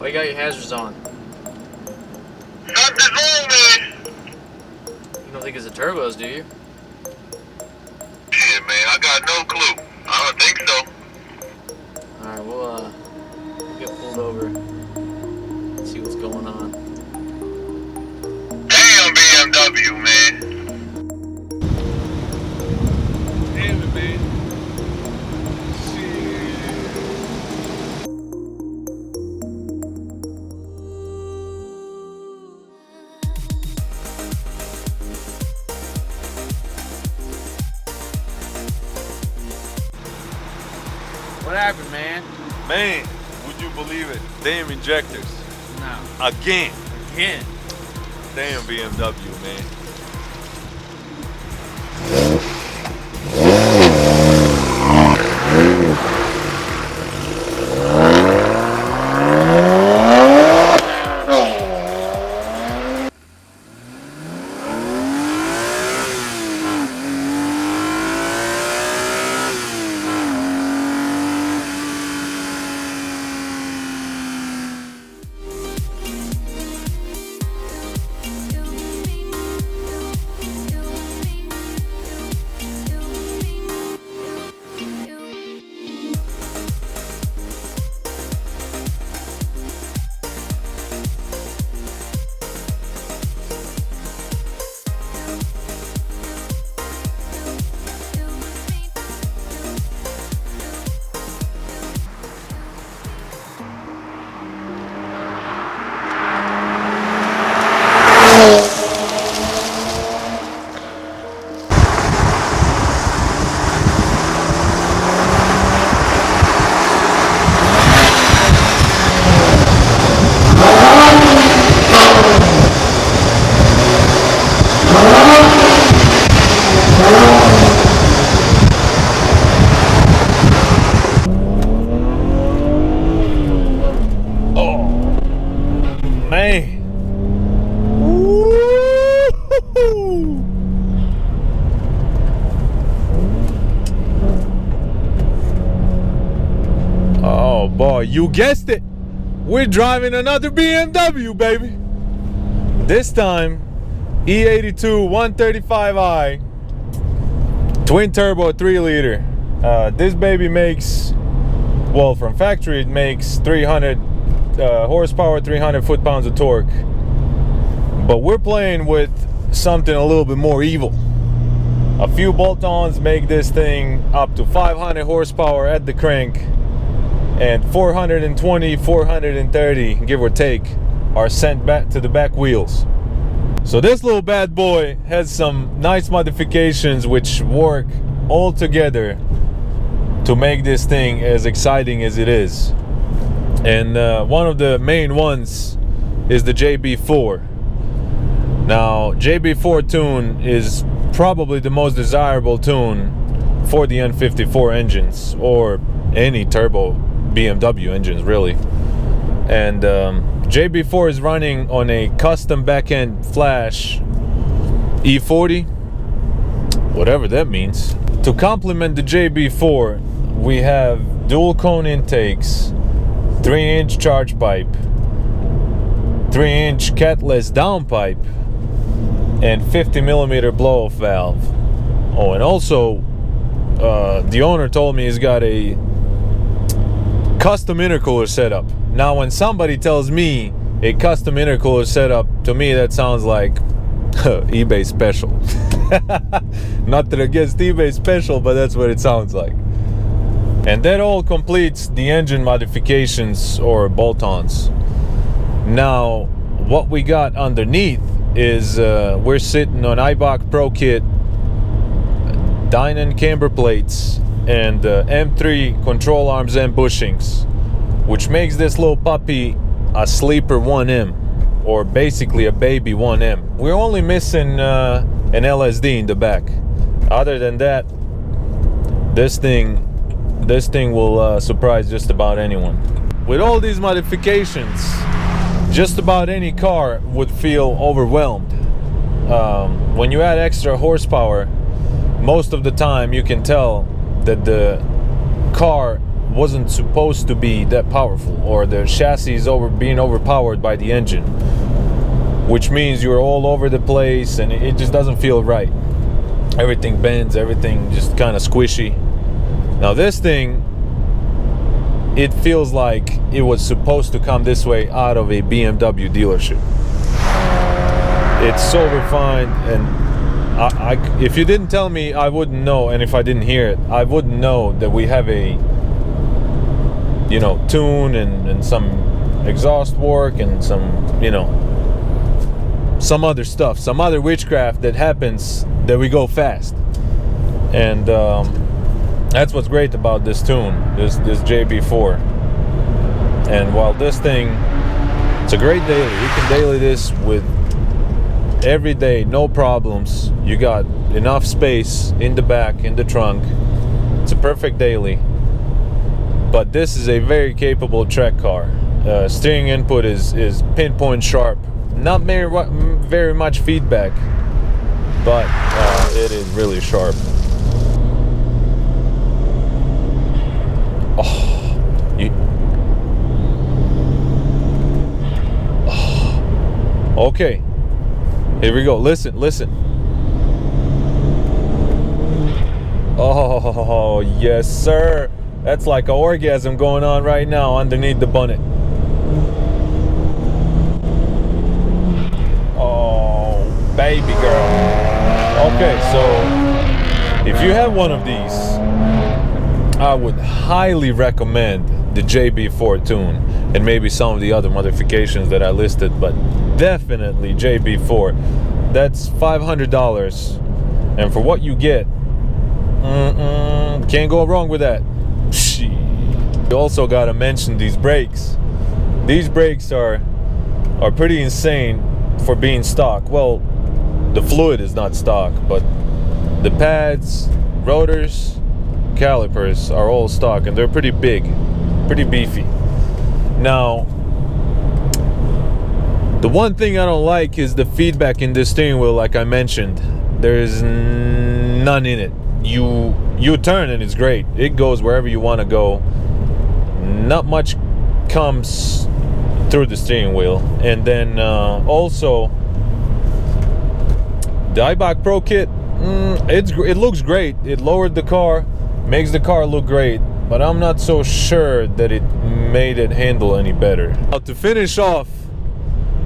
Why you got your hazards on? Something's wrong, man. You don't think it's the turbos, do you? Shit, man, I got no clue. I don't think so. Alright, we'll get pulled over. See what's going on. Damn BMW, man. Damn it, man. Shit. What happened, man? Man, would you believe it? Damn injectors. No. Again. Again? Damn BMW, man. Man. Woo-hoo-hoo. Oh boy, you guessed it. We're driving another BMW, baby. This time, E82 135i, twin turbo 3 liter. This baby makes, well, from factory it makes 300 horsepower, 300 foot-pounds of torque, but we're playing with something a little bit more evil. A few bolt-ons make this thing up to 500 horsepower at the crank, and 420, 430, give or take, are sent back to the back wheels. So this little bad boy has some nice modifications which work all together to make this thing as exciting as it is. And one of the main ones is the JB4. Now, JB4 tune is probably the most desirable tune for the N54 engines, or any turbo BMW engines, really. And JB4 is running on a custom back-end flash E40, whatever that means. To complement the JB4, we have dual cone intakes, 3-inch charge pipe, 3-inch catless downpipe, and 50mm blow-off valve. Oh, and also the owner told me he's got a custom intercooler setup. Now when somebody tells me a custom intercooler setup, to me that sounds like eBay special. Not that against eBay special, but that's what it sounds like. And that all completes the engine modifications or bolt-ons. Now, what we got underneath is we're sitting on Ibach Pro Kit, Dynon camber plates, and M3 control arms and bushings, which makes this little puppy a sleeper 1M, or basically a baby 1M. We're only missing an LSD in the back. Other than that, this thing will surprise just about anyone. With all these modifications, just about any car would feel overwhelmed. When you add extra horsepower, most of the time you can tell that the car wasn't supposed to be that powerful, or the chassis is being overpowered by the engine, which means you're all over the place and it just doesn't feel right. Everything bends, everything just kind of squishy. Now this thing, it feels like it was supposed to come this way out of a BMW dealership. It's so refined, and if you didn't tell me, I wouldn't know, and if I didn't hear it, I wouldn't know that we have a, you know, tune and some exhaust work and some, you know, some other stuff, some other witchcraft that happens that we go fast. And that's what's great about this tune, this JB4. And while this thing, it's a great daily. You can daily this with every day, no problems. You got enough space in the back, in the trunk. It's a perfect daily. But this is a very capable track car. Steering input is pinpoint sharp. Not very much feedback, but it is really sharp. Okay, here we go. Listen. Oh, yes, sir. That's like an orgasm going on right now underneath the bonnet. Oh, baby girl. Okay, so if you have one of these, I would highly recommend the JB4 tune and maybe some of the other modifications that I listed, but definitely JB4. That's $500, and for what you get, can't go wrong with that. You also gotta mention these brakes. These brakes are pretty insane for being stock. Well, the fluid is not stock, but the pads, rotors, calipers are all stock, and they're pretty big, pretty beefy. Now, the one thing I don't like is the feedback in the steering wheel. Like I mentioned, there's none in it. You turn and it's great. It goes wherever you want to go. Not much comes through the steering wheel. And then also the iBox Pro kit, it looks great. It lowered the car, makes the car look great, but I'm not so sure that it made it handle any better. Now, to finish off,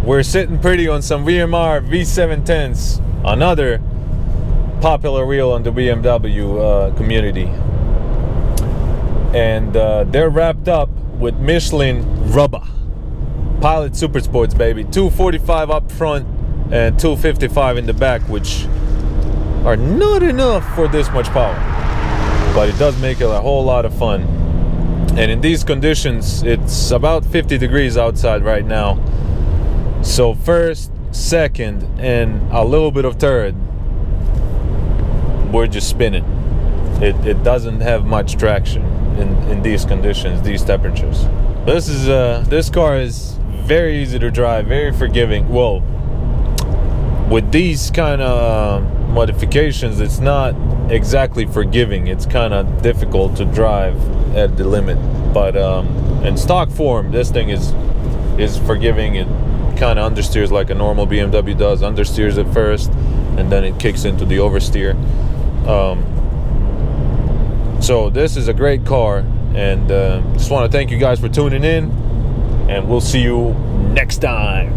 we're sitting pretty on some VMR V710s, another popular wheel on the BMW community, and they're wrapped up with Michelin rubber Pilot Super Sports, baby. 245 up front and 255 in the back, which are not enough for this much power, but it does make it a whole lot of fun. And in these conditions, it's about 50 degrees outside right now, so first, second, and a little bit of third, we're just spinning. It doesn't have much traction in these conditions, these temperatures. This car is very easy to drive, very forgiving. Well, with these kind of modifications, it's not exactly forgiving. It's kind of difficult to drive at the limit. But in stock form, this thing is forgiving. It kind of understeers like a normal BMW does. Understeers at first, and then it kicks into the oversteer. So this is a great car, and just want to thank you guys for tuning in, and we'll see you next time.